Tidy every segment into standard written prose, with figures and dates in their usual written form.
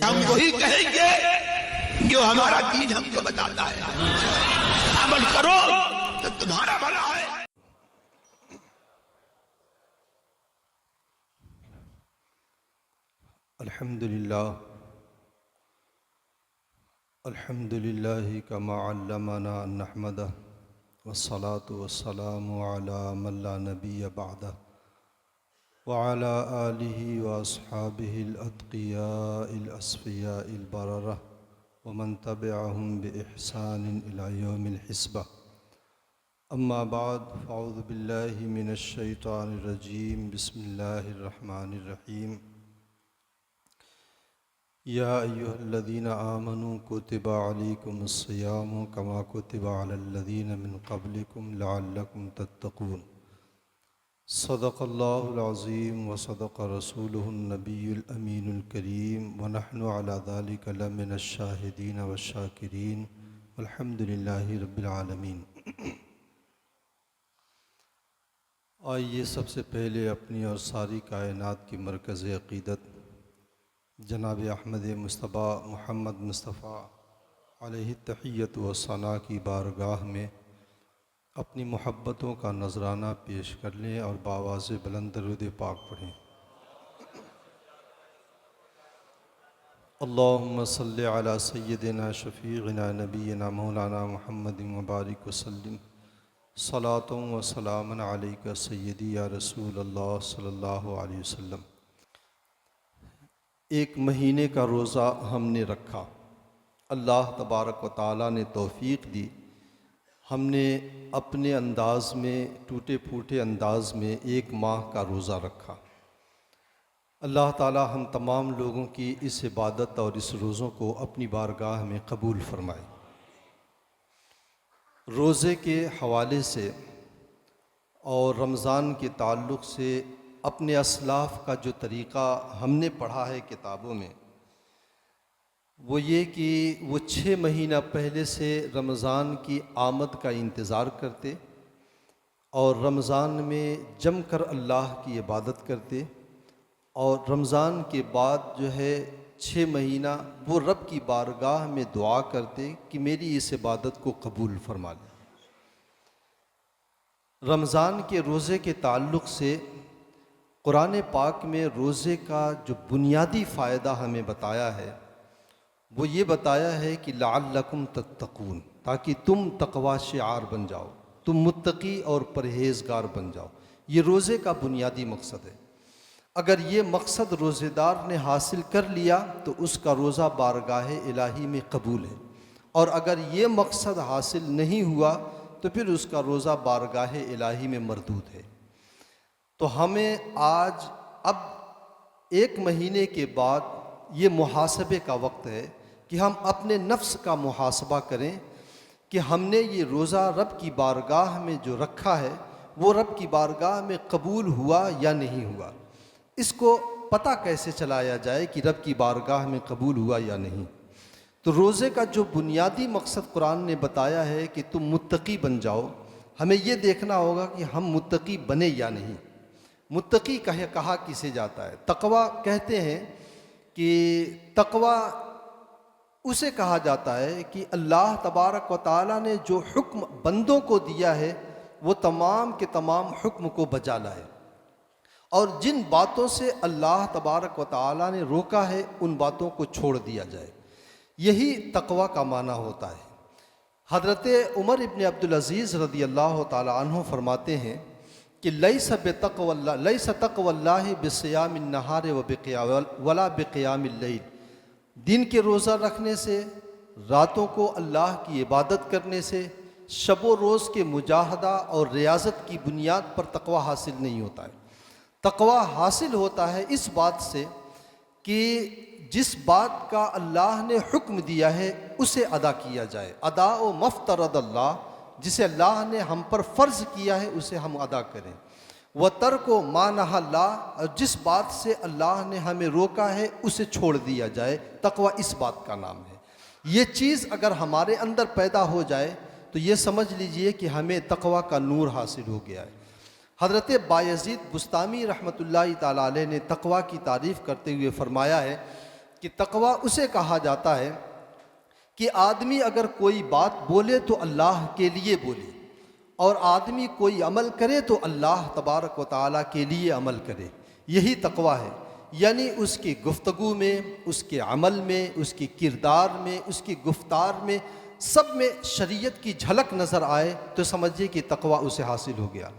ہم وہی کہیں گے جو ہمارا دین ہم کو بتاتا ہے، عمل کرو تو تمہارا بھلا ہے۔ الحمد لله كما علمنا أن نحمده والصلاة والسلام على من لا نبي بعده وعلى آله وأصحابه الأتقياء الأصفياء البررة ومن تبعهم بإحسان إلى يوم الحسبة. أما بعد، فأعوذ بالله من الشيطان الرجيم. بسم الله الرحمن الرحيم. يا أيها الذين آمنوا كتب عليكم الصيام كما كتب على الذين من قبلكم لعلكم تتقون. صدق الله العظيم وصدق رسوله النبي الأمين الكريم، ونحن على ذلك لمن الشاهدين والشاكرين، والحمد لله رب العالمين. آئیے سب سے پہلے اپنی اور ساری کائنات کی مرکز عقیدت جناب احمد مصطفیٰ محمد مصطفیٰ علیہ التحیۃ و ثنا کی بارگاہ میں اپنی محبتوں کا نذرانہ پیش کر لیں اور بآواز بلند درود پاک پڑھیں. اللہم صلی علی سیدنا شفیعنا نبینا مولانا محمد مبارک وسلم. صلاۃ و سلام علیک سیدی یا رسول اللہ صلی اللہ علیہ وسلم. ایک مہینے کا روزہ ہم نے رکھا، اللہ تبارک و تعالیٰ نے توفیق دی. ہم نے اپنے انداز میں، ٹوٹے پھوٹے انداز میں ایک ماہ کا روزہ رکھا. اللہ تعالیٰ ہم تمام لوگوں کی اس عبادت اور اس روزوں کو اپنی بارگاہ میں قبول فرمائے. روزے کے حوالے سے اور رمضان کے تعلق سے اپنے اسلاف کا جو طریقہ ہم نے پڑھا ہے کتابوں میں، وہ یہ کہ وہ 6 مہینہ پہلے سے رمضان کی آمد کا انتظار کرتے اور رمضان میں جم کر اللہ کی عبادت کرتے، اور رمضان کے بعد جو ہے 6 مہینہ وہ رب کی بارگاہ میں دعا کرتے کہ میری اس عبادت کو قبول فرما لے. رمضان کے روزے کے تعلق سے قرآن پاک میں روزے کا جو بنیادی فائدہ ہمیں بتایا ہے وہ یہ بتایا ہے کہ لعلکم تتقون، تاکہ تم تقوی شعار بن جاؤ، تم متقی اور پرہیزگار بن جاؤ. یہ روزے کا بنیادی مقصد ہے. اگر یہ مقصد روزے دار نے حاصل کر لیا تو اس کا روزہ بارگاہ الہی میں قبول ہے، اور اگر یہ مقصد حاصل نہیں ہوا تو پھر اس کا روزہ بارگاہ الہی میں مردود ہے. تو ہمیں آج اب 1 مہینے کے بعد یہ محاسبے کا وقت ہے کہ ہم اپنے نفس کا محاسبہ کریں کہ ہم نے یہ روزہ رب کی بارگاہ میں جو رکھا ہے وہ رب کی بارگاہ میں قبول ہوا یا نہیں ہوا. اس کو پتہ کیسے چلایا جائے کہ رب کی بارگاہ میں قبول ہوا یا نہیں؟ تو روزے کا جو بنیادی مقصد قرآن نے بتایا ہے کہ تم متقی بن جاؤ، ہمیں یہ دیکھنا ہوگا کہ ہم متقی بنے یا نہیں. متقی کہا کسے جاتا ہے؟ تقوی کہتے ہیں کہ تقوی اسے کہا جاتا ہے کہ اللہ تبارک و تعالیٰ نے جو حکم بندوں کو دیا ہے وہ تمام کے تمام حکم کو بجا لائے، اور جن باتوں سے اللہ تبارک و تعالیٰ نے روکا ہے ان باتوں کو چھوڑ دیا جائے. یہی تقوی کا معنی ہوتا ہے. حضرت عمر ابن عبدالعزیز رضی اللہ تعالیٰ عنہ فرماتے ہیں کہ لیس تقوی اللہ بصیام النہار ولا بقیام اللیل. دن کے روزہ رکھنے سے، راتوں کو اللہ کی عبادت کرنے سے، شب و روز کے مجاہدہ اور ریاضت کی بنیاد پر تقوی حاصل نہیں ہوتا ہے. تقوی حاصل ہوتا ہے اس بات سے کہ جس بات کا اللہ نے حکم دیا ہے اسے ادا کیا جائے. ادا و مفترض اللہ، جسے اللہ نے ہم پر فرض کیا ہے اسے ہم ادا کریں. وَتَرْكُ مَا نَهَى اللَّهُ، اور جس بات سے اللہ نے ہمیں روکا ہے اسے چھوڑ دیا جائے. تقوی اس بات کا نام ہے. یہ چیز اگر ہمارے اندر پیدا ہو جائے تو یہ سمجھ لیجئے کہ ہمیں تقوی کا نور حاصل ہو گیا ہے. حضرت بایزید بستامی رحمۃ اللہ تعالیٰ علیہ نے تقوی کی تعریف کرتے ہوئے فرمایا ہے کہ تقوی اسے کہا جاتا ہے کہ آدمی اگر کوئی بات بولے تو اللہ کے لیے بولے، اور آدمی کوئی عمل کرے تو اللہ تبارک و تعالیٰ کے لیے عمل کرے، یہی تقوی ہے۔ یعنی اس کی گفتگو میں، اس کے عمل میں، اس کی کردار میں، اس کی گفتار میں، سب میں شریعت کی جھلک نظر آئے تو سمجھیے کہ تقوی اسے حاصل ہو گیا۔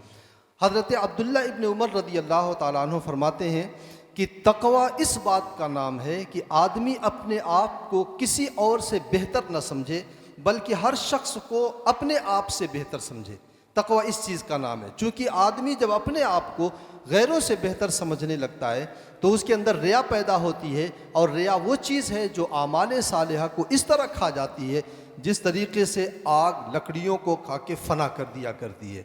حضرت عبداللہ ابن عمر رضی اللہ تعالیٰ عنہ فرماتے ہیں کہ تقوی اس بات کا نام ہے کہ آدمی اپنے آپ کو کسی اور سے بہتر نہ سمجھے، بلکہ ہر شخص کو اپنے آپ سے بہتر سمجھے۔ تقوی اس چیز کا نام ہے، چونکہ آدمی جب اپنے آپ کو غیروں سے بہتر سمجھنے لگتا ہے تو اس کے اندر ریا پیدا ہوتی ہے، اور ریا وہ چیز ہے جو اعمال صالحہ کو اس طرح کھا جاتی ہے جس طریقے سے آگ لکڑیوں کو کھا کے فنا کر دیا کرتی ہے۔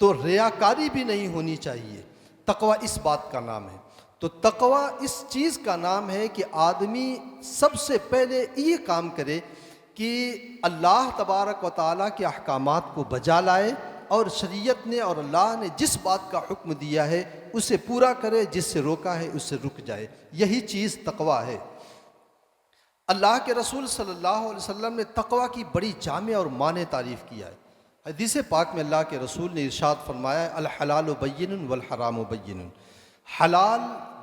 تو ریاکاری بھی نہیں ہونی چاہیے، تقوی اس بات کا نام ہے۔ تو تقوی اس چیز کا نام ہے کہ آدمی سب سے پہلے یہ کام کرے کہ اللہ تبارک و تعالیٰ کے احکامات کو بجا لائے، اور شریعت نے اور اللہ نے جس بات کا حکم دیا ہے اسے پورا کرے، جس سے روکا ہے اس سے رک جائے، یہی چیز تقوی ہے۔ اللہ کے رسول صلی اللہ علیہ وسلم نے تقوی کی بڑی جامع اور معنی تعریف کیا ہے۔ حدیث پاک میں اللہ کے رسول نے ارشاد فرمایا ہے، الحلال بین والحرام بین، حلال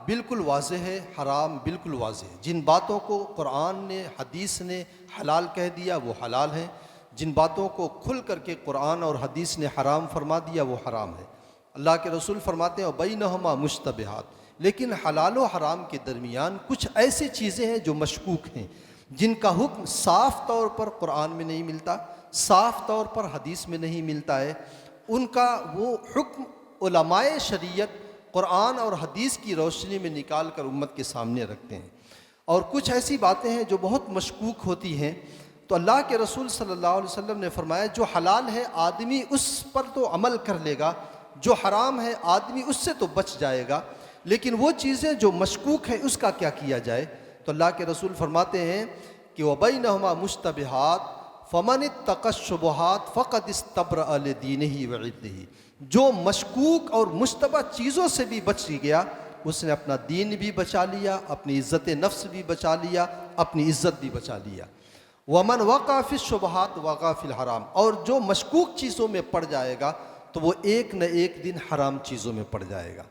بالکل واضح ہے، حرام بالکل واضح ہے۔ جن باتوں کو قرآن نے، حدیث نے حلال کہہ دیا وہ حلال ہیں، جن باتوں کو کھل کر کے قرآن اور حدیث نے حرام فرما دیا وہ حرام ہے۔ اللہ کے رسول فرماتے ہیں بینہما مشتبہات، لیکن حلال و حرام کے درمیان کچھ ایسی چیزیں ہیں جو مشکوک ہیں، جن کا حکم صاف طور پر قرآن میں نہیں ملتا، صاف طور پر حدیث میں نہیں ملتا ہے۔ ان کا وہ حکم علماء شریعت قرآن اور حدیث کی روشنی میں نکال کر امت کے سامنے رکھتے ہیں، اور کچھ ایسی باتیں ہیں جو بہت مشکوک ہوتی ہیں۔ تو اللہ کے رسول صلی اللہ علیہ وسلم نے فرمایا جو حلال ہے آدمی اس پر تو عمل کر لے گا، جو حرام ہے آدمی اس سے تو بچ جائے گا، لیکن وہ چیزیں جو مشکوک ہیں اس کا کیا کیا جائے؟ تو اللہ کے رسول فرماتے ہیں کہ وَبَيْنَهُمَا مُشْتَبِهَاتٌ فَمَنِ اتَّقَى الشُّبُهَاتِ فَقَدِ اسْتَبْرَأَ لِدِينِهِ وَعِرْضِهِ، جو مشکوک اور مشتبہ چیزوں سے بھی بچ گیا اس نے اپنا دین بھی بچا لیا، اپنی عزت نفس بھی بچا لیا، اپنی عزت بھی بچا لیا۔ وَمَنْ وَقَعَ فِي الشُّبُهَاتِ وَقَعَ فِي الْحَرَامِ، اور جو مشکوک چیزوں میں پڑ جائے گا تو وہ ایک نہ ایک دن حرام چیزوں میں پڑ جائے گا۔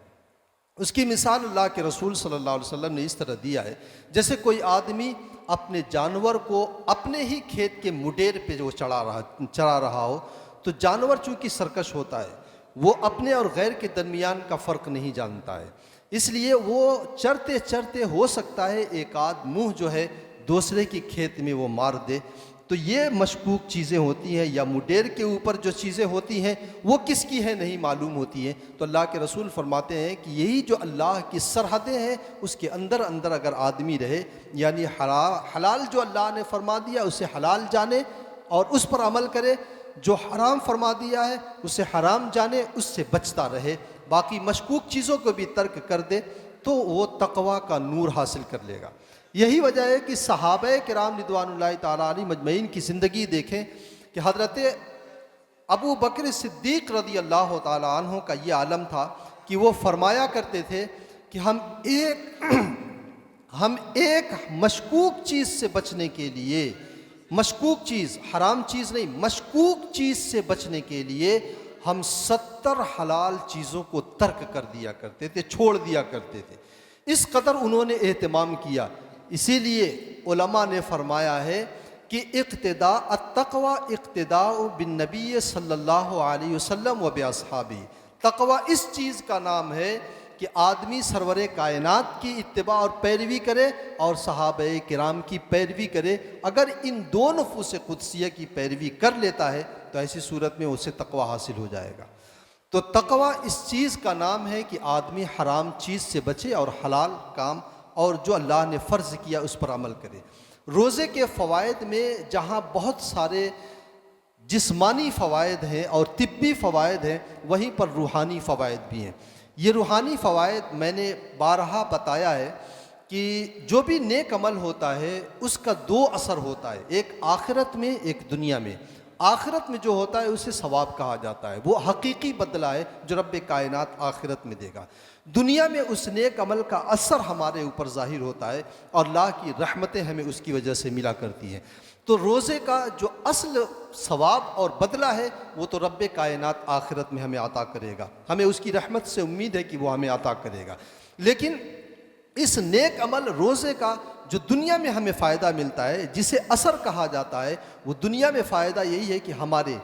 اس کی مثال اللہ کے رسول صلی اللہ علیہ وسلم نے اس طرح دیا ہے، جیسے کوئی آدمی اپنے جانور کو اپنے ہی کھیت کے مڈیر پہ جو چرا رہا ہو، تو جانور چونکہ سرکش ہوتا ہے وہ اپنے اور غیر کے درمیان کا فرق نہیں جانتا ہے، اس لیے وہ چرتے چرتے ہو سکتا ہے ایک آدھ منہ جو ہے دوسرے کی کھیت میں وہ مار دے۔ تو یہ مشکوک چیزیں ہوتی ہیں، یا مڈیر کے اوپر جو چیزیں ہوتی ہیں وہ کس کی ہیں نہیں معلوم ہوتی ہیں۔ تو اللہ کے رسول فرماتے ہیں کہ یہی جو اللہ کی سرحدیں ہیں اس کے اندر اندر اگر آدمی رہے، یعنی حلال جو اللہ نے فرما دیا اسے حلال جانے اور اس پر عمل کرے، جو حرام فرما دیا ہے اسے حرام جانے، اس سے بچتا رہے، باقی مشکوک چیزوں کو بھی ترک کر دے، تو وہ تقوی کا نور حاصل کر لے گا۔ یہی وجہ ہے کہ صحابہ کرام رضوان اللہ تعالیٰ علیہ مجمعین کی زندگی دیکھیں کہ حضرت ابو بکر صدیق رضی اللہ تعالیٰ عنہ کا یہ عالم تھا کہ وہ فرمایا کرتے تھے کہ ہم ایک مشکوک چیز سے بچنے کے لیے، مشکوک چیز حرام چیز نہیں، مشکوک چیز سے بچنے کے لیے ہم 70 حلال چیزوں کو ترک کر دیا کرتے تھے، چھوڑ دیا کرتے تھے۔ اس قدر انہوں نے اہتمام کیا، اسی لیے علماء نے فرمایا ہے کہ التقوی اقتداء بالنبی صلی اللہ علیہ وسلم و باصحابہ، تقوی اس چیز کا نام ہے کہ آدمی سرور کائنات کی اتباع اور پیروی کرے اور صحابہ کرام کی پیروی کرے۔ اگر ان دو نفوس قدسیہ کی پیروی کر لیتا ہے تو ایسی صورت میں اسے تقوی حاصل ہو جائے گا۔ تو تقوی اس چیز کا نام ہے کہ آدمی حرام چیز سے بچے اور حلال کام اور جو اللہ نے فرض کیا اس پر عمل کرے۔ روزے کے فوائد میں جہاں بہت سارے جسمانی فوائد ہیں اور طبی فوائد ہیں، وہیں پر روحانی فوائد بھی ہیں۔ یہ روحانی فوائد میں نے بارہا بتایا ہے کہ جو بھی نیک عمل ہوتا ہے اس کا دو اثر ہوتا ہے، ایک آخرت میں ایک دنیا میں۔ آخرت میں جو ہوتا ہے اسے ثواب کہا جاتا ہے، وہ حقیقی بدلہ ہے جو رب کائنات آخرت میں دے گا۔ دنیا میں اس نیک عمل کا اثر ہمارے اوپر ظاہر ہوتا ہے اور اللہ کی رحمتیں ہمیں اس کی وجہ سے ملا کرتی ہیں۔ تو روزے کا جو اصل ثواب اور بدلہ ہے وہ تو رب کائنات آخرت میں ہمیں عطا کرے گا، ہمیں اس کی رحمت سے امید ہے کہ وہ ہمیں عطا کرے گا۔ لیکن اس نیک عمل روزے کا جو دنیا میں ہمیں فائدہ ملتا ہے، جسے اثر کہا جاتا ہے، وہ دنیا میں فائدہ یہی ہے کہ ہمارے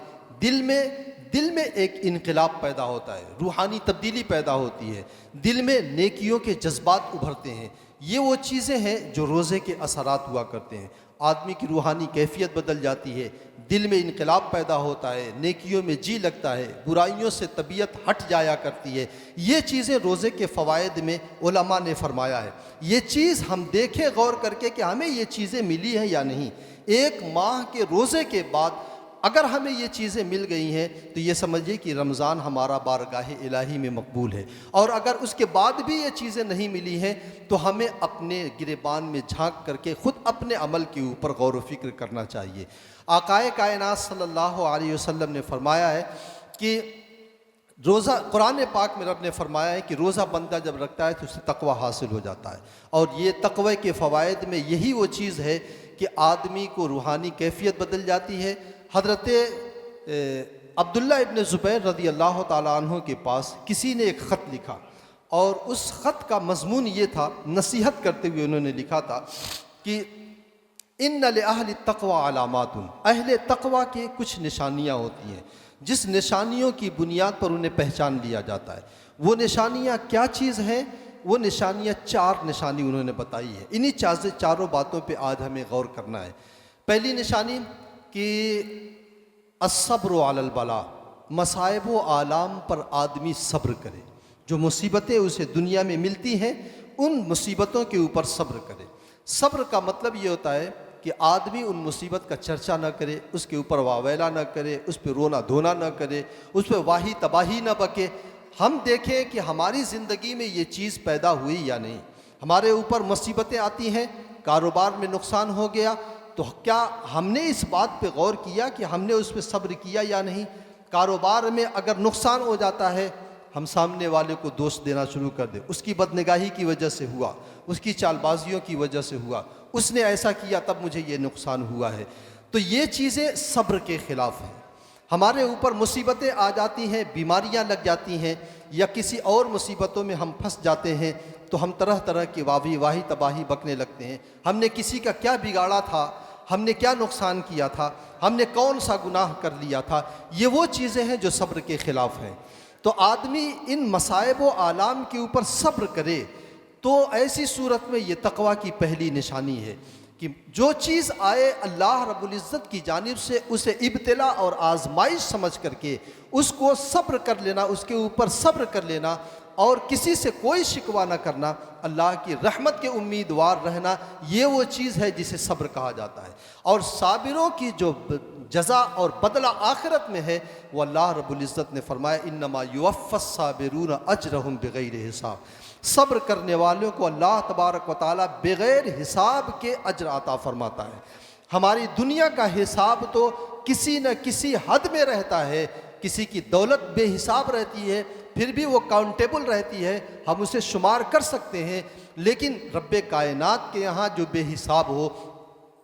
دل میں ایک انقلاب پیدا ہوتا ہے، روحانی تبدیلی پیدا ہوتی ہے، دل میں نیکیوں کے جذبات ابھرتے ہیں۔ یہ وہ چیزیں ہیں جو روزے کے اثرات ہوا کرتے ہیں۔ آدمی کی روحانی کیفیت بدل جاتی ہے، دل میں انقلاب پیدا ہوتا ہے، نیکیوں میں جی لگتا ہے، برائیوں سے طبیعت ہٹ جایا کرتی ہے۔ یہ چیزیں روزے کے فوائد میں علماء نے فرمایا ہے۔ یہ چیز ہم دیکھیں غور کر کے کہ ہمیں یہ چیزیں ملی ہیں یا نہیں۔ ایک ماہ کے روزے کے بعد اگر ہمیں یہ چیزیں مل گئی ہیں تو یہ سمجھیے کہ رمضان ہمارا بارگاہ الہی میں مقبول ہے، اور اگر اس کے بعد بھی یہ چیزیں نہیں ملی ہیں تو ہمیں اپنے گریبان میں جھانک کر کے خود اپنے عمل کے اوپر غور و فکر کرنا چاہیے۔ آقائے کائنات صلی اللہ علیہ وسلم نے فرمایا ہے کہ روزہ، قرآن پاک میں رب نے فرمایا ہے کہ روزہ بندہ جب رکھتا ہے تو اسے تقوی حاصل ہو جاتا ہے، اور یہ تقوی کے فوائد میں یہی وہ چیز ہے کہ آدمی کو روحانی کیفیت بدل جاتی ہے۔ حضرت عبداللہ ابن زبیر رضی اللہ تعالیٰ عنہ کے پاس کسی نے ایک خط لکھا، اور اس خط کا مضمون یہ تھا، نصیحت کرتے ہوئے انہوں نے لکھا تھا کہ ان لأہل التقوی علامات، اہل تقوی کے کچھ نشانیاں ہوتی ہیں جس نشانیوں کی بنیاد پر انہیں پہچان لیا جاتا ہے۔ وہ نشانیاں کیا چیز ہیں؟ وہ نشانیاں 4 نشانی انہوں نے بتائی ہے۔ انہی چاروں باتوں پہ آج ہمیں غور کرنا ہے۔ پہلی نشانی کہ الصبر علی البلاء، مصائب و آلام پر آدمی صبر کرے، جو مصیبتیں اسے دنیا میں ملتی ہیں ان مصیبتوں کے اوپر صبر کرے۔ صبر کا مطلب یہ ہوتا ہے کہ آدمی ان مصیبت کا چرچا نہ کرے، اس کے اوپر واویلا نہ کرے، اس پہ رونا دھونا نہ کرے، اس پہ واہی تباہی نہ بکے۔ ہم دیکھیں کہ ہماری زندگی میں یہ چیز پیدا ہوئی یا نہیں۔ ہمارے اوپر مصیبتیں آتی ہیں، کاروبار میں نقصان ہو گیا، تو کیا ہم نے اس بات پہ غور کیا کہ ہم نے اس پہ صبر کیا یا نہیں؟ کاروبار میں اگر نقصان ہو جاتا ہے، ہم سامنے والے کو دوست دینا شروع کر دیں، اس کی بدنگاہی کی وجہ سے ہوا، اس کی چال بازیوں کی وجہ سے ہوا، اس نے ایسا کیا تب مجھے یہ نقصان ہوا ہے۔ تو یہ چیزیں صبر کے خلاف ہیں۔ ہمارے اوپر مصیبتیں آ جاتی ہیں، بیماریاں لگ جاتی ہیں، یا کسی اور مصیبتوں میں ہم پھنس جاتے ہیں تو ہم طرح طرح کی واہی تباہی بکنے لگتے ہیں۔ ہم نے کسی کا کیا بگاڑا تھا، ہم نے کیا نقصان کیا تھا، ہم نے کون سا گناہ کر لیا تھا، یہ وہ چیزیں ہیں جو صبر کے خلاف ہیں۔ تو آدمی ان مصائب و آلام کے اوپر صبر کرے تو ایسی صورت میں یہ تقوی کی پہلی نشانی ہے کہ جو چیز آئے اللہ رب العزت کی جانب سے اسے ابتلا اور آزمائش سمجھ کر کے اس کو صبر کر لینا، اس کے اوپر صبر کر لینا، اور کسی سے کوئی شکوہ نہ کرنا، اللہ کی رحمت کے امیدوار رہنا، یہ وہ چیز ہے جسے صبر کہا جاتا ہے۔ اور صابروں کی جو جزا اور بدلہ آخرت میں ہے وہ اللہ رب العزت نے فرمایا انما یوفی الصابرون اجرہم بغیر حساب۔ صبر کرنے والوں کو اللہ تبارک و تعالیٰ بغیر حساب کے اجر عطا فرماتا ہے۔ ہماری دنیا کا حساب تو کسی نہ کسی حد میں رہتا ہے، کسی کی دولت بے حساب رہتی ہے، پھر بھی وہ کاؤنٹیبل رہتی ہے، ہم اسے شمار کر سکتے ہیں، لیکن رب کائنات کے یہاں جو بے حساب ہو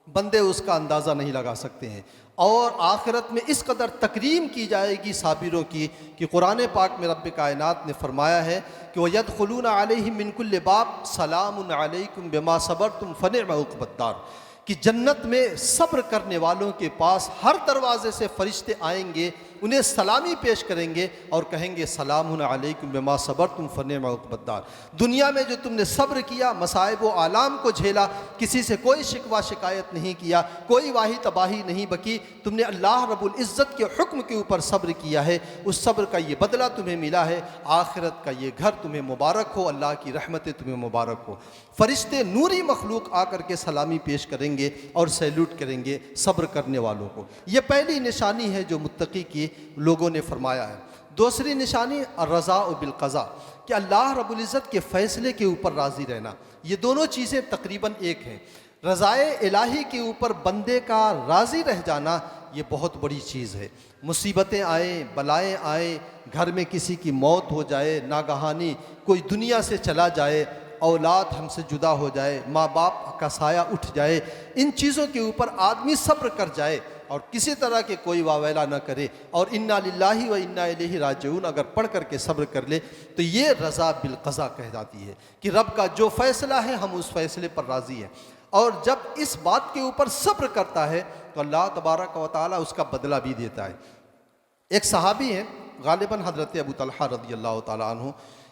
بندے اس کا اندازہ نہیں لگا سکتے ہیں۔ اور آخرت میں اس قدر تکریم کی جائے گی صابروں کی کہ قرآن پاک میں رب کائنات نے فرمایا ہے کہ وَيَدْخُلُونَ عَلَيْهِم مِّن كُلِّ بَابٍ سَلَامٌ عَلَيْكُمْ بِمَا صَبَرْتُمْ فَنِعْمَ عُقْبَى الدَّارِ، کہ جنت میں صبر کرنے والوں کے پاس ہر دروازے سے فرشتے آئیں گے، انہیں سلامی پیش کریں گے اور کہیں گے سلام علیکم بما صبرتم فنعم عقبی الدار۔ دنیا میں جو تم نے صبر کیا، مصائب و آلام کو جھیلا، کسی سے کوئی شکوہ شکایت نہیں کیا، کوئی واہی تباہی نہیں بکی، تم نے اللہ رب العزت کے حکم کے اوپر صبر کیا ہے، اس صبر کا یہ بدلہ تمہیں ملا ہے، آخرت کا یہ گھر تمہیں مبارک ہو، اللہ کی رحمتیں تمہیں مبارک ہو۔ فرشتے نوری مخلوق آ کر کے سلامی پیش کریں گے اور سیلوٹ کریں گے صبر کرنے والوں کو۔ یہ پہلی نشانی ہے جو متقی کی لوگوں نے فرمایا ہے۔ دوسری نشانی الرضا بالقضاء، کہ اللہ رب العزت کے فیصلے کے اوپر راضی رہنا۔ یہ دونوں چیزیں تقریباً ایک ہیں۔ رضائے الہی کے اوپر بندے کا راضی رہ جانا یہ بہت بڑی چیز ہے۔ مصیبتیں آئیں، بلائیں آئیں، گھر میں کسی کی موت ہو جائے، ناگہانی کوئی دنیا سے چلا جائے، اولاد ہم سے جدا ہو جائے، ماں باپ کا سایہ اٹھ جائے، ان چیزوں کے اوپر آدمی صبر کر جائے اور کسی طرح کے کوئی واویلا نہ کرے اور انا للہ و انا الیہ راجعون اگر پڑھ کر کے صبر کر لے تو یہ رضا بالقضا کہہ جاتی ہے کہ رب کا جو فیصلہ ہے ہم اس فیصلے پر راضی ہیں۔ اور جب اس بات کے اوپر صبر کرتا ہے تو اللہ تبارک و تعالیٰ اس کا بدلہ بھی دیتا ہے۔ ایک صحابی ہیں غالباً حضرت ابو طلحہ رضی اللہ تعالیٰ عنہ،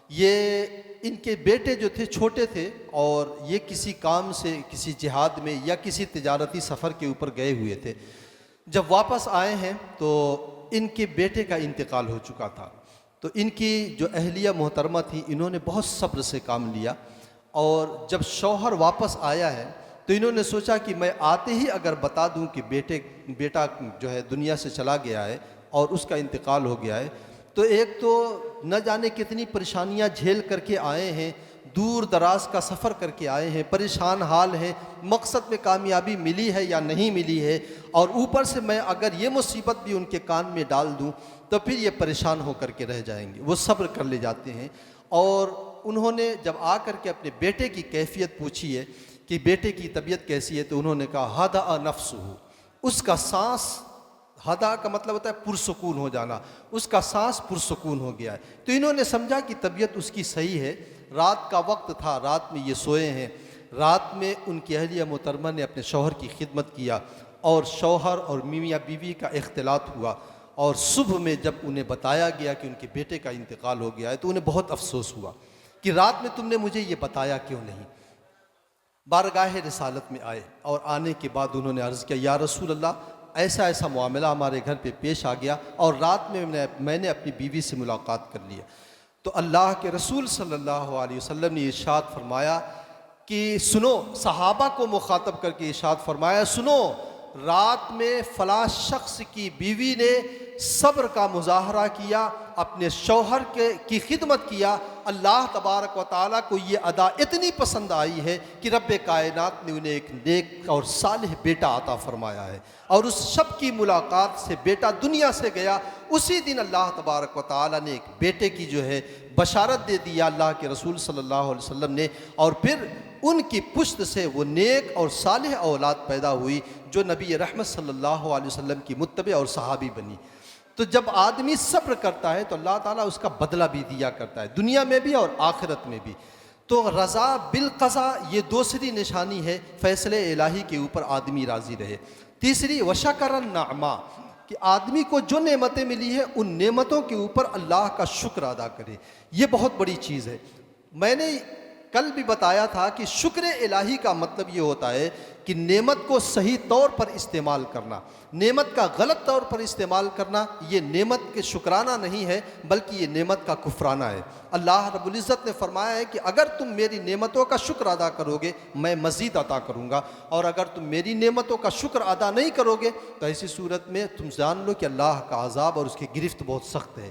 یہ ان کے بیٹے جو تھے چھوٹے تھے اور یہ کسی کام سے کسی جہاد میں یا کسی تجارتی سفر کے اوپر گئے ہوئے تھے۔ جب واپس آئے ہیں تو ان کے بیٹے کا انتقال ہو چکا تھا، تو ان کی جو اہلیہ محترمہ تھی انہوں نے بہت صبر سے کام لیا، اور جب شوہر واپس آیا ہے تو انہوں نے سوچا کہ میں آتے ہی اگر بتا دوں کہ بیٹا جو ہے دنیا سے چلا گیا ہے اور اس کا انتقال ہو گیا ہے تو ایک تو نہ جانے کتنی پریشانیاں جھیل کر کے آئے ہیں، دور دراز کا سفر کر کے آئے ہیں، پریشان حال ہیں، مقصد میں کامیابی ملی ہے یا نہیں ملی ہے، اور اوپر سے میں اگر یہ مصیبت بھی ان کے کان میں ڈال دوں تو پھر یہ پریشان ہو کر کے رہ جائیں گے۔ وہ صبر کر لے جاتے ہیں، اور انہوں نے جب آ کر کے اپنے بیٹے کی کیفیت پوچھی ہے کہ بیٹے کی طبیعت کیسی ہے تو انہوں نے کہا ہدأ نفسہ، اس کا سانس، ہدا کا مطلب ہوتا ہے پرسکون ہو جانا، اس کا سانس پرسکون ہو گیا ہے۔ تو انہوں نے سمجھا کہ طبیعت اس کی صحیح ہے، رات کا وقت تھا، رات میں یہ سوئے ہیں، رات میں ان کی اہلیہ محترمہ نے اپنے شوہر کی خدمت کیا اور شوہر اور میاں بیوی کا اختلاط ہوا، اور صبح میں جب انہیں بتایا گیا کہ ان کے بیٹے کا انتقال ہو گیا ہے تو انہیں بہت افسوس ہوا کہ رات میں تم نے مجھے یہ بتایا کیوں نہیں۔ بارگاہ رسالت میں آئے اور آنے کے بعد انہوں نے عرض کیا یا رسول اللہ ایسا ایسا معاملہ ہمارے گھر پہ پیش آ گیا اور رات میں میں نے اپنی بیوی سے ملاقات کر لیا۔ تو اللہ کے رسول صلی اللہ علیہ وسلم نے ارشاد فرمایا کہ سنو، صحابہ کو مخاطب کر کے ارشاد فرمایا سنو، رات میں فلاں شخص کی بیوی نے صبر کا مظاہرہ کیا، اپنے شوہر کی خدمت کیا، اللہ تبارک و تعالیٰ کو یہ ادا اتنی پسند آئی ہے کہ رب کائنات نے انہیں ایک نیک اور صالح بیٹا عطا فرمایا ہے، اور اس شب کی ملاقات سے بیٹا دنیا سے گیا، اسی دن اللہ تبارک و تعالیٰ نے ایک بیٹے کی جو ہے بشارت دے دیا اللہ کے رسول صلی اللہ علیہ وسلم نے، اور پھر ان کی پشت سے وہ نیک اور صالح اولاد پیدا ہوئی جو نبی رحمت صلی اللہ علیہ وسلم کی متبع اور صحابی بنی۔ تو جب آدمی صبر کرتا ہے تو اللہ تعالیٰ اس کا بدلہ بھی دیا کرتا ہے، دنیا میں بھی اور آخرت میں بھی۔ تو رضا بالقضا یہ دوسری نشانی ہے فیصلے الہی کے اوپر آدمی راضی رہے۔ تیسری وشکر النعمہ، کہ آدمی کو جو نعمتیں ملی ہیں ان نعمتوں کے اوپر اللہ کا شکر ادا کرے، یہ بہت بڑی چیز ہے۔ میں نے کل بھی بتایا تھا کہ شکر الہی کا مطلب یہ ہوتا ہے کہ نعمت کو صحیح طور پر استعمال کرنا، نعمت کا غلط طور پر استعمال کرنا یہ نعمت کے شکرانہ نہیں ہے بلکہ یہ نعمت کا کفرانہ ہے۔ اللہ رب العزت نے فرمایا ہے کہ اگر تم میری نعمتوں کا شکر ادا کرو گے میں مزید عطا کروں گا، اور اگر تم میری نعمتوں کا شکر ادا نہیں کرو گے تو ایسی صورت میں تم جان لو کہ اللہ کا عذاب اور اس کی گرفت بہت سخت ہے۔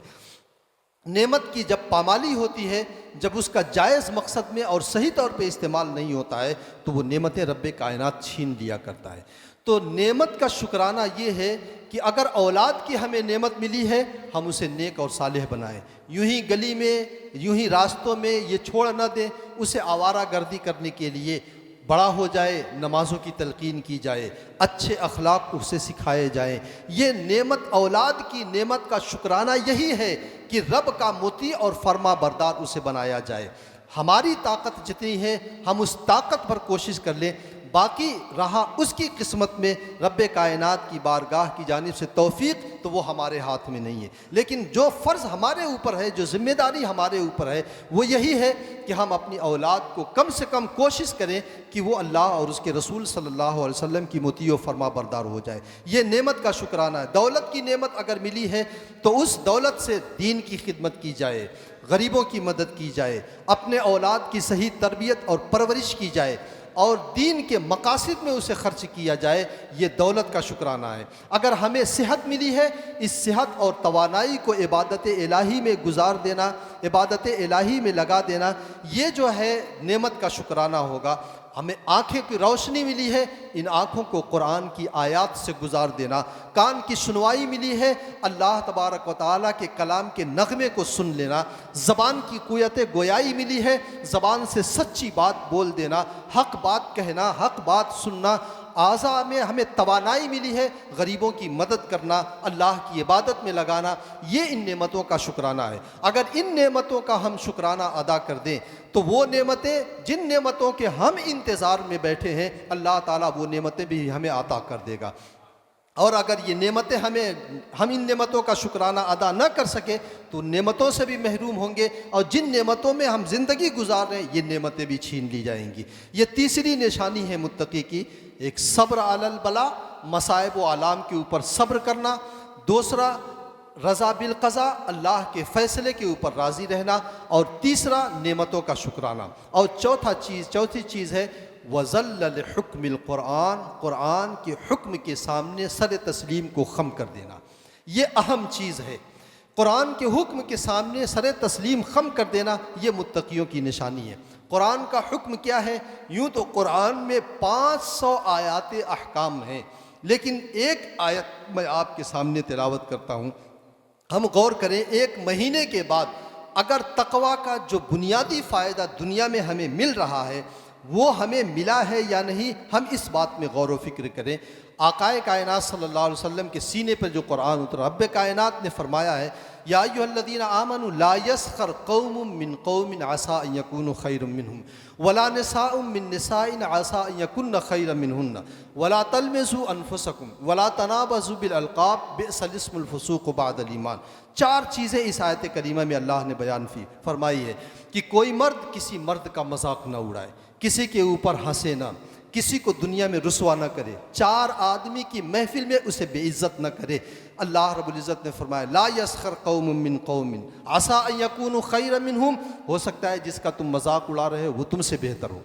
نعمت کی جب پامالی ہوتی ہے، جب اس کا جائز مقصد میں اور صحیح طور پہ استعمال نہیں ہوتا ہے تو وہ نعمتیں رب کائنات چھین لیا کرتا ہے۔ تو نعمت کا شکرانہ یہ ہے کہ اگر اولاد کی ہمیں نعمت ملی ہے ہم اسے نیک اور صالح بنائیں، یوں ہی گلی میں یوں ہی راستوں میں یہ چھوڑ نہ دیں، اسے آوارہ گردی کرنے کے لیے بڑا ہو جائے نمازوں کی تلقین کی جائے، اچھے اخلاق اسے سکھائے جائیں۔ یہ نعمت، اولاد کی نعمت کا شکرانہ یہی ہے کہ رب کا مطیع اور فرما بردار اسے بنایا جائے۔ ہماری طاقت جتنی ہے ہم اس طاقت پر کوشش کر لیں، باقی رہا اس کی قسمت میں، رب کائنات کی بارگاہ کی جانب سے توفیق تو وہ ہمارے ہاتھ میں نہیں ہے، لیکن جو فرض ہمارے اوپر ہے، جو ذمہ داری ہمارے اوپر ہے وہ یہی ہے کہ ہم اپنی اولاد کو کم سے کم کوشش کریں کہ وہ اللہ اور اس کے رسول صلی اللہ علیہ وسلم کی مطیع و فرما بردار ہو جائے۔ یہ نعمت کا شکرانہ ہے۔ دولت کی نعمت اگر ملی ہے تو اس دولت سے دین کی خدمت کی جائے، غریبوں کی مدد کی جائے، اپنے اولاد کی صحیح تربیت اور پرورش کی جائے اور دین کے مقاصد میں اسے خرچ کیا جائے، یہ دولت کا شکرانہ ہے۔ اگر ہمیں صحت ملی ہے، اس صحت اور توانائی کو عبادت الہی میں گزار دینا، عبادت الہی میں لگا دینا، یہ جو ہے نعمت کا شکرانہ ہوگا۔ ہمیں آنکھیں کی روشنی ملی ہے، ان آنکھوں کو قرآن کی آیات سے گزار دینا، کان کی سنوائی ملی ہے، اللہ تبارک و تعالیٰ کے کلام کے نغمے کو سن لینا، زبان کی قوت گویائی ملی ہے، زبان سے سچی بات بول دینا، حق بات کہنا، حق بات سننا، اعضاء میں ہمیں توانائی ملی ہے، غریبوں کی مدد کرنا، اللہ کی عبادت میں لگانا، یہ ان نعمتوں کا شکرانہ ہے۔ اگر ان نعمتوں کا ہم شکرانہ ادا کر دیں تو وہ نعمتیں جن نعمتوں کے ہم انتظار میں بیٹھے ہیں، اللہ تعالیٰ وہ نعمتیں بھی ہمیں عطا کر دے گا۔ اور اگر یہ نعمتیں ہم ان نعمتوں کا شکرانہ ادا نہ کر سکے تو نعمتوں سے بھی محروم ہوں گے، اور جن نعمتوں میں ہم زندگی گزار رہے ہیں یہ نعمتیں بھی چھین لی جائیں گی۔ یہ تیسری نشانی ہے متقی کی، ایک صبر علی البلاء، مصائب و آلام کے اوپر صبر کرنا، دوسرا رضا بالقضاء، اللہ کے فیصلے کے اوپر راضی رہنا، اور تیسرا نعمتوں کا شکرانہ، اور چوتھی چیز ہے وَذَلَّ لِحُكْمِ القرآن، قرآن کے حکم کے سامنے سر تسلیم کو خم کر دینا۔ یہ اہم چیز ہے، قرآن کے حکم کے سامنے سر تسلیم خم کر دینا، یہ متقیوں کی نشانی ہے۔ قرآن کا حکم کیا ہے؟ یوں تو قرآن میں 500 آیات احکام ہیں، لیکن ایک آیت میں آپ کے سامنے تلاوت کرتا ہوں۔ ہم غور کریں، ایک مہینے کے بعد اگر تقویٰ کا جو بنیادی فائدہ دنیا میں ہمیں مل رہا ہے وہ ہمیں ملا ہے یا نہیں، ہم اس بات میں غور و فکر کریں۔ آقائے کائنات صلی اللہ علیہ وسلم کے سینے پر جو قرآن اترا، رب کائنات نے فرمایا ہے یا ایھا الذین آمنوا لا یسخر قوم من قوم عسى ان یکونوا خیرا منہم ولا نساء من نساء عسى ان یکن خیرا منہن ولا تلمزوا انفسکم ولا تنابزوا بالالقاب بئس الاسم الفسوق بعد الایمان۔ 4 چیزیں اس آیت کریمہ میں اللہ نے بیان فرمائی ہے کہ کوئی مرد کسی مرد کا مذاق نہ اڑائے، کسی کے اوپر ہنسے نہ، کسی کو دنیا میں رسوا نہ کرے، 4 آدمی کی محفل میں اسے بے عزت نہ کرے۔ اللہ رب العزت نے فرمایا لا یسخر قوم من قوم عسى ان یکونوا خیرا منہم، ہو سکتا ہے جس کا تم مذاق اڑا رہے ہو وہ تم سے بہتر ہو۔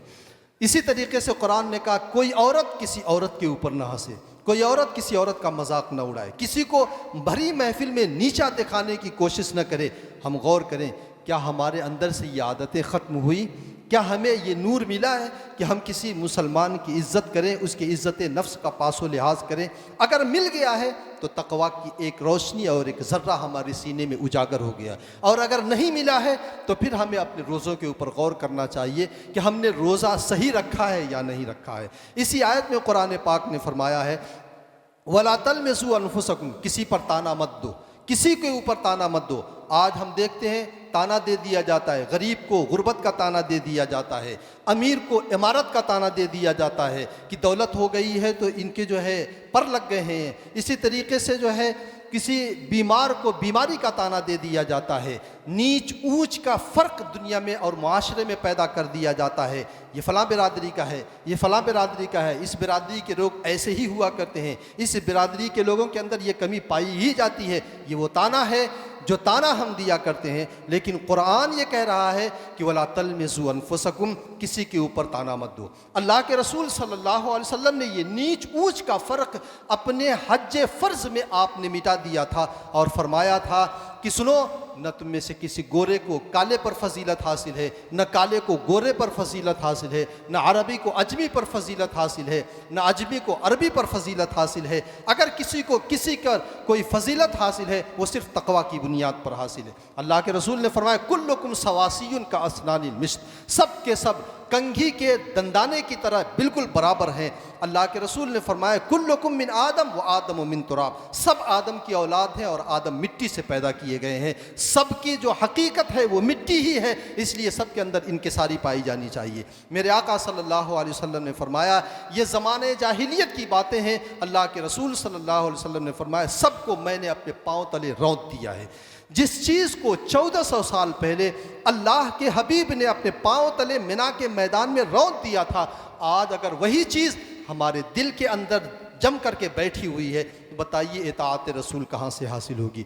اسی طریقے سے قرآن نے کہا کوئی عورت کسی عورت کے اوپر نہ ہنسے، کوئی عورت کسی عورت کا مذاق نہ اڑائے، کسی کو بھری محفل میں نیچا دکھانے کی کوشش نہ کرے۔ ہم غور کریں، کیا ہمارے اندر سے یہ عادتیں ختم ہوئی؟ کیا ہمیں یہ نور ملا ہے کہ ہم کسی مسلمان کی عزت کریں، اس کی عزت نفس کا پاس و لحاظ کریں؟ اگر مل گیا ہے تو تقویٰ کی ایک روشنی اور ایک ذرہ ہمارے سینے میں اجاگر ہو گیا، اور اگر نہیں ملا ہے تو پھر ہمیں اپنے روزوں کے اوپر غور کرنا چاہیے کہ ہم نے روزہ صحیح رکھا ہے یا نہیں رکھا ہے۔ اسی آیت میں قرآن پاک نے فرمایا ہے وَلَا تَلْمِزُوا أَنفُسَكُمْ، کسی پر تانا مت دو، کسی کے اوپر تانا مت دو۔ آج ہم دیکھتے ہیں تانا دے دیا جاتا ہے، غریب کو غربت کا تانا دے دیا جاتا ہے، امیر کو عمارت کا تانا دے دیا جاتا ہے کہ دولت ہو گئی ہے تو ان کے جو ہے پر لگ گئے ہیں۔ اسی طریقے سے جو ہے کسی بیمار کو بیماری کا تانا دے دیا جاتا ہے، نیچ اونچ کا فرق دنیا میں اور معاشرے میں پیدا کر دیا جاتا ہے۔ یہ فلاں برادری کا ہے، یہ فلاں برادری کا ہے، اس برادری کے لوگ ایسے ہی ہوا کرتے ہیں، اس برادری کے لوگوں کے اندر یہ کمی پائی ہی جاتی ہے۔ یہ وہ تانا ہے جو تانا ہم دیا کرتے ہیں، لیکن قرآن یہ کہہ رہا ہے کہ وَلَا تَلْمِزُوا أَنفُسَكُمْ، کسی کے اوپر تانا مت دو۔ اللہ کے رسول صلی اللہ علیہ وسلم نے یہ نیچ اونچ کا فرق اپنے حج فرض میں آپ نے مٹا دیا تھا اور فرمایا تھا کہ سنو، نہ تم میں سے کسی گورے کو کالے پر فضیلت حاصل ہے، نہ کالے کو گورے پر فضیلت حاصل ہے، نہ عربی کو عجمی پر فضیلت حاصل ہے، نہ عجمی کو عربی پر فضیلت حاصل ہے۔ اگر کسی کو کسی کا کوئی فضیلت حاصل ہے وہ صرف تقویٰ کی بنیاد پر حاصل ہے۔ اللہ کے رسول نے فرمایا کلکم سواسی کا اسنان المشط، سب کے سب کنگھی کے دندانے کی طرح بالکل برابر ہیں۔ اللہ کے رسول نے فرمایا کلکم من آدم و آدم من تراب، سب آدم کی اولاد ہیں اور آدم مٹی سے پیدا کیے گئے ہیں۔ سب کی جو حقیقت ہے وہ مٹی ہی ہے، اس لیے سب کے اندر انکساری پائی جانی چاہیے۔ میرے آقا صلی اللہ علیہ وسلم نے فرمایا یہ زمانے جاہلیت کی باتیں ہیں۔ اللہ کے رسول صلی اللہ علیہ وسلم نے فرمایا سب کو میں نے اپنے پاؤں تلے رونت دیا ہے۔ جس چیز کو 1400 سال پہلے اللہ کے حبیب نے اپنے پاؤں تلے منا کے میدان میں رونت دیا تھا، آج اگر وہی چیز ہمارے دل کے اندر جم کر کے بیٹھی ہوئی ہے تو بتائیے اطاعت رسول کہاں سے حاصل ہوگی؟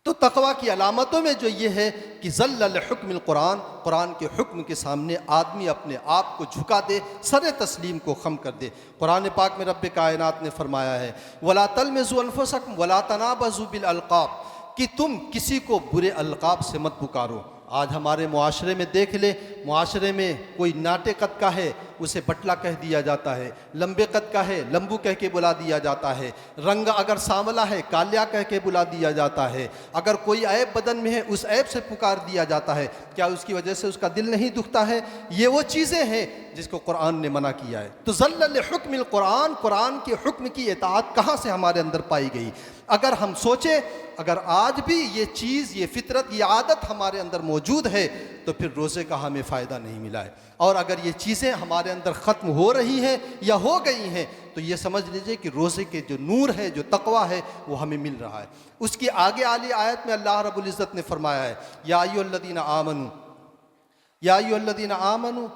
تو تقویٰ کی علامتوں میں جو یہ ہے کہ ذل لحکم القرآن، قرآن کے حکم کے سامنے آدمی اپنے آپ کو جھکا دے، سر تسلیم کو خم کر دے۔ قرآن پاک میں رب کائنات نے فرمایا ہے وَلَا تَلْمِزُوا أَنفُسَكُمْ وَلَا تَنَابَزُوا بِالْأَلْقَابِ، کہ تم کسی کو برے القاب سے مت پکارو۔ آج ہمارے معاشرے میں دیکھ لے، معاشرے میں کوئی ناٹے قد کا ہے اسے بٹلا کہہ دیا جاتا ہے، لمبے قد کا ہے لمبو کہہ کے بلا دیا جاتا ہے، رنگ اگر سانولا ہے کالیا کہہ کے بلا دیا جاتا ہے، اگر کوئی عیب بدن میں ہے اس عیب سے پکار دیا جاتا ہے۔ کیا اس کی وجہ سے اس کا دل نہیں دکھتا ہے؟ یہ وہ چیزیں ہیں جس کو قرآن نے منع کیا ہے۔ تو ذل حکم القرآن، قرآن کے حکم کی اطاعت کہاں سے ہمارے اندر پائی گئی؟ اگر ہم سوچیں، اگر آج بھی یہ چیز، یہ فطرت، یہ عادت ہمارے اندر موجود ہے تو پھر روزے کا ہمیں فائدہ نہیں ملا ہے۔ اور اگر یہ چیزیں ہمارے اندر ختم ہو رہی ہیں یا ہو گئی ہیں تو یہ سمجھ لیجئے کہ روزے کے جو نور ہے، جو تقویٰ ہے، وہ ہمیں مل رہا ہے۔ اس کی آگے والی آیت میں اللہ رب العزت نے فرمایا ہے، یا ایھا الذین آمنو، یا ایھا الذین آمنو،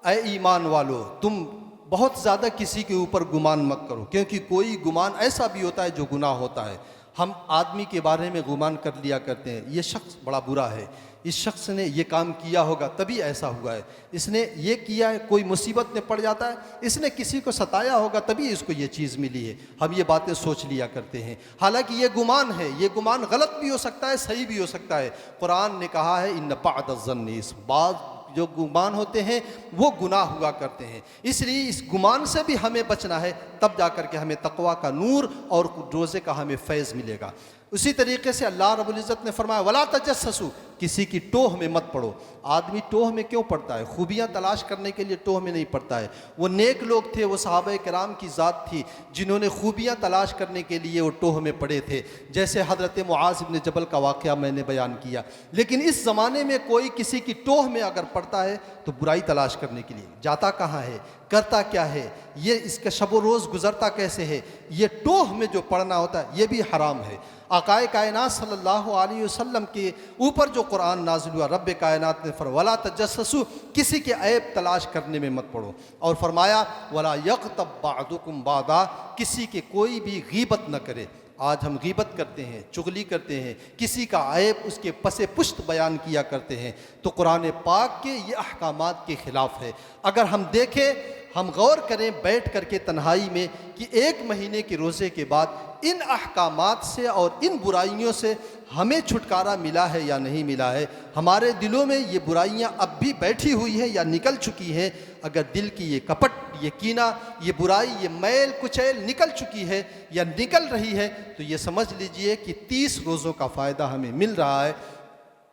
اے ایمان والو، تم بہت زیادہ کسی کے اوپر گمان مت کرو، کیونکہ کوئی گمان ایسا بھی ہوتا ہے جو گناہ ہوتا ہے۔ ہم آدمی کے بارے میں گمان کر لیا کرتے ہیں، یہ شخص بڑا برا ہے، اس شخص نے یہ کام کیا ہوگا تبھی ایسا ہوا ہے، اس نے یہ کیا ہے، کوئی مصیبت میں پڑ جاتا ہے، اس نے کسی کو ستایا ہوگا تبھی اس کو یہ چیز ملی ہے، ہم یہ باتیں سوچ لیا کرتے ہیں۔ حالانکہ یہ گمان ہے، یہ گمان غلط بھی ہو سکتا ہے، صحیح بھی ہو سکتا ہے۔ قرآن نے کہا ہے ان بعض الظن، اس بعض جو گمان ہوتے ہیں وہ گناہ ہوا کرتے ہیں، اس لیے اس گمان سے بھی ہمیں بچنا ہے، تب جا کر کے ہمیں تقویٰ کا نور اور روزے کا ہمیں فیض ملے گا۔ اسی طریقے سے اللہ رب العزت نے فرمایا وَلَا تَجَسَّسُوا، کسی کی ٹوہ میں مت پڑو۔ آدمی ٹوہ میں کیوں پڑتا ہے؟ خوبیاں تلاش کرنے کے لیے ٹوہ میں نہیں پڑتا ہے۔ وہ نیک لوگ تھے، وہ صحابہ کرام کی ذات تھی جنہوں نے خوبیاں تلاش کرنے کے لیے وہ ٹوہ میں پڑے تھے، جیسے حضرت معاذ بن جبل کا واقعہ میں نے بیان کیا۔ لیکن اس زمانے میں کوئی کسی کی ٹوہ میں اگر پڑتا ہے تو برائی تلاش کرنے کے لیے جاتا کہاں ہے، کرتا کیا ہے، یہ اس کا شب و روز گزرتا کیسے ہے، یہ ٹوہ میں جو پڑنا ہوتا ہے یہ بھی حرام ہے۔ آقائے کائنات صلی اللہ علیہ وسلم کے اوپر جو قرآن نازل ہوا، رب کائنات نے فرمایا وَلَا تَجَسَّسُوا، کسی کے عیب تلاش کرنے میں مت پڑو، اور فرمایا وَلَا يَغْتَبْ بَعْضُكُمْ بَعْضًا، کسی کے کوئی بھی غیبت نہ کرے۔ آج ہم غیبت کرتے ہیں، چغلی کرتے ہیں، کسی کا عیب اس کے پس پشت بیان کیا کرتے ہیں، تو قرآن پاک کے یہ احکامات کے خلاف ہے۔ اگر ہم دیکھیں، ہم غور کریں بیٹھ کر کے تنہائی میں کہ ایک مہینے کے روزے کے بعد ان احکامات سے اور ان برائیوں سے ہمیں چھٹکارا ملا ہے یا نہیں ملا ہے، ہمارے دلوں میں یہ برائیاں اب بھی بیٹھی ہوئی ہیں یا نکل چکی ہیں۔ اگر دل کی یہ کپٹ، یہ کینہ، یہ برائی، یہ میل کچیل نکل چکی ہے یا نکل رہی ہے تو یہ سمجھ لیجئے کہ 30 روزوں کا فائدہ ہمیں مل رہا ہے۔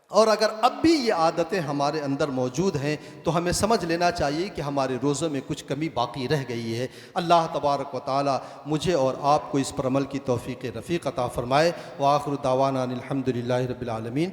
اور اگر اب بھی یہ عادتیں ہمارے اندر موجود ہیں تو ہمیں سمجھ لینا چاہیے کہ ہمارے روزوں میں کچھ کمی باقی رہ گئی ہے۔ اللہ تبارک و تعالی مجھے اور آپ کو اس پر عمل کی توفیق رفیق عطا فرمائے۔ وآخر دعوانا ان الحمد للہ رب العالمین۔